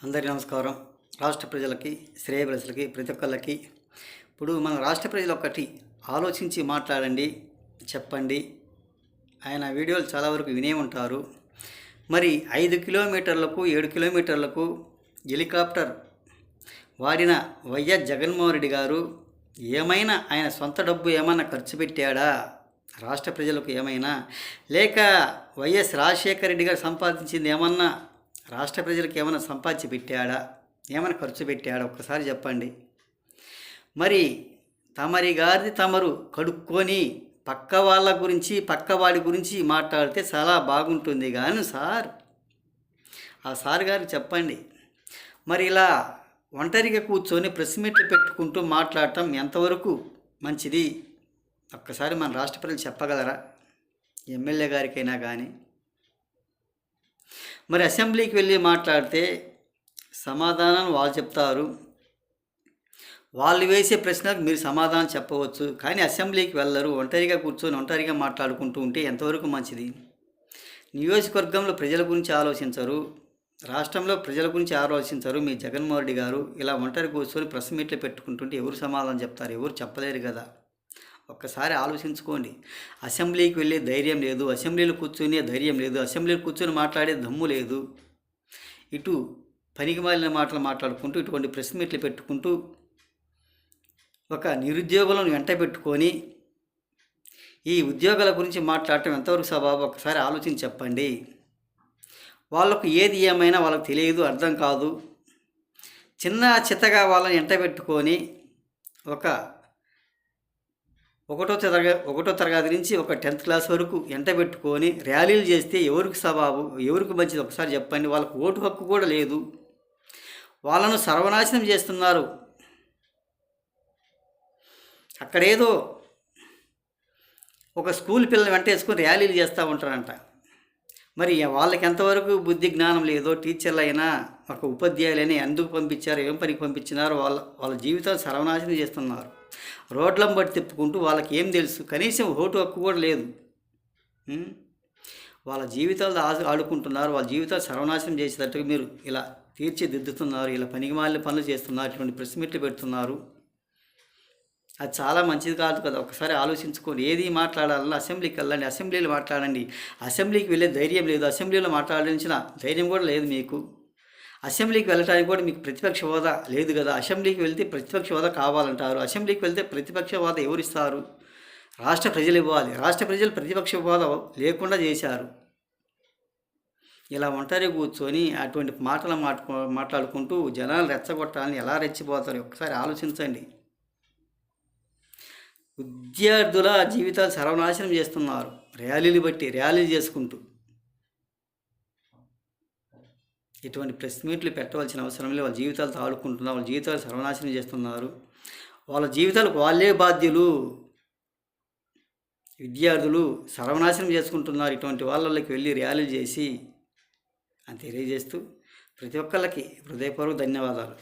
అందరికీ నమస్కారం. రాష్ట్ర ప్రజలకి, శ్రేయభిలాషులకి, ప్రతి ఒక్కళ్ళకి ఇప్పుడు మన రాష్ట్ర ప్రజలు ఒకటి ఆలోచించి మాట్లాడండి, చెప్పండి. ఆయన వీడియోలు చాలా వరకు వినే ఉంటారు. మరి 5 కిలోమీటర్లకు 7 కిలోమీటర్లకు హెలికాప్టర్ వాడిన వైఎస్ జగన్మోహన్ రెడ్డి గారు ఏమైనా ఆయన సొంత డబ్బు ఏమైనా ఖర్చు పెట్టాడా రాష్ట్ర ప్రజలకు ఏమైనా, లేక వైఎస్ రాజశేఖర రెడ్డి గారు సంపాదించింది ఏమన్నా రాష్ట్ర ప్రజలకు ఏమైనా సంపాదించి పెట్టాడా, ఏమైనా ఖర్చు పెట్టాడా ఒక్కసారి చెప్పండి. మరి తమరి గారిది తమరు కడుక్కొని పక్క వాళ్ళ గురించి పక్కవాడి గురించి మాట్లాడితే చాలా బాగుంటుంది. కానీ ఆ సార్ గారికి చెప్పండి, మరి ఇలా ఒంటరిగా కూర్చొని ప్రెస్ మీట్లు పెట్టుకుంటూ మాట్లాడటం ఎంతవరకు మంచిది ఒక్కసారి మన రాష్ట్ర ప్రజలు చెప్పగలరా? ఎమ్మెల్యే గారికైనా కానీ. మరి అసెంబ్లీకి వెళ్ళి మాట్లాడితే సమాధానం వాళ్ళు చెప్తారు, వాళ్ళు వేసే ప్రశ్నలకు మీరు సమాధానం చెప్పవచ్చు. కానీ అసెంబ్లీకి వెళ్ళరు, ఒంటరిగా కూర్చొని ఒంటరిగా మాట్లాడుకుంటూ ఉంటే ఎంతవరకు మంచిది? నియోజకవర్గంలో ప్రజల గురించి ఆలోచించరు, రాష్ట్రంలో ప్రజల గురించి ఆలోచించరు. మీ జగన్మోహన్ రెడ్డి గారు ఇలా ఒంటరి కూర్చొని ప్రెస్ మీట్లు పెట్టుకుంటుంటే ఎవరు సమాధానం చెప్తారు? ఎవరు చెప్పలేరు కదా. ఒక్కసారి ఆలోచించుకోండి. అసెంబ్లీకి వెళ్ళే ధైర్యం లేదు, అసెంబ్లీలో కూర్చునే ధైర్యం లేదు, అసెంబ్లీలో కూర్చొని మాట్లాడే దమ్ము లేదు. ఇటు పనికిమాలిన మాటలు మాట్లాడుకుంటూ ఇటువంటి ప్రెస్ మీట్లు పెట్టుకుంటూ ఒక నిరుద్యోగులను వెంట పెట్టుకొని ఈ ఉద్యోగాల గురించి మాట్లాడటం ఎంతవరకు సబాబు ఒకసారి ఆలోచించి చెప్పండి. వాళ్ళకు ఏది ఏమైనా వాళ్ళకి తెలియదు, అర్థం కాదు. చిన్న చిత్తగా వాళ్ళని వెంట పెట్టుకొని ఒకటో తరగతి నుంచి ఒక 10th క్లాస్ వరకు ఎంటబెట్టుకొని ర్యాలీలు చేస్తే ఎవరికి సబాబు, ఎవరికి మంచిది ఒకసారి చెప్పండి. వాళ్ళకు ఓటు హక్కు కూడా లేదు, వాళ్ళను సర్వనాశనం చేస్తున్నారు. అక్కడేదో ఒక స్కూల్ పిల్లలు వెంట వేసుకొని ర్యాలీలు చేస్తూ ఉంటారంట. మరి వాళ్ళకి ఎంతవరకు బుద్ధి జ్ఞానం లేదో, టీచర్లైనా ఒక ఉపాధ్యాయులైనా ఎందుకు పంపించారు, ఏం పనికి పంపించినారో వాళ్ళ జీవితాలు సర్వనాశనం చేస్తున్నారు. రోడ్లను బట్టి తిప్పుకుంటూ వాళ్ళకి ఏం తెలుసు, కనీసం ఓటు హక్కు కూడా లేదు. వాళ్ళ జీవితాలు ఆడుకుంటున్నారు, వాళ్ళ జీవితాలు సర్వనాశనం చేసేటట్టుగా మీరు ఇలా తీర్చిదిద్దుతున్నారు, ఇలా పనికిమాలిన పనులు చేస్తున్నారు, ఇటువంటి ప్రెస్ మీట్లు పెడుతున్నారు. అది చాలా మంచిది కాదు కదా. ఒకసారి ఆలోచించుకోండి. ఏది మాట్లాడాలన్నా అసెంబ్లీకి వెళ్ళండి, అసెంబ్లీలో మాట్లాడండి. అసెంబ్లీకి వెళ్ళే ధైర్యం లేదు, అసెంబ్లీలో మాట్లాడాల్సిన ధైర్యం కూడా లేదు మీకు. అసెంబ్లీకి వెళ్ళడానికి కూడా మీకు ప్రతిపక్ష హోదా లేదు కదా. అసెంబ్లీకి వెళ్తే ప్రతిపక్ష హోదా కావాలంటారు, అసెంబ్లీకి వెళ్తే ప్రతిపక్ష హోదా ఎవరిస్తారు? రాష్ట్ర ప్రజలు ఇవ్వాలి. రాష్ట్ర ప్రజలు ప్రతిపక్ష హోదా లేకుండా చేశారు. ఇలా ఒంటరి కూర్చొని అటువంటి మాటలు మాట్లాడుకుంటూ జనాలు రెచ్చగొట్టాలని ఎలా రెచ్చిపోతారు ఒకసారి ఆలోచించండి. విద్యార్థుల జీవితాలు సర్వనాశనం చేస్తున్నారు, ర్యాలీలు చేసుకుంటూ. ఇటువంటి ప్రెస్ మీట్లు పెట్టవలసిన అవసరం లేదు. వాళ్ళ జీవితాలతో ఆడుకుంటున్నారు, వాళ్ళ జీవితాలు సర్వనాశనం చేస్తున్నారు. వాళ్ళ జీవితాలకు వాళ్ళే బాధ్యులు. విద్యార్థులు సర్వనాశనం చేసుకుంటున్నారు ఇటువంటి వాళ్ళకి వెళ్ళి ర్యాలీలు చేసి అని తెలియజేస్తూ ప్రతి ఒక్కళ్ళకి హృదయపూర్వక ధన్యవాదాలు.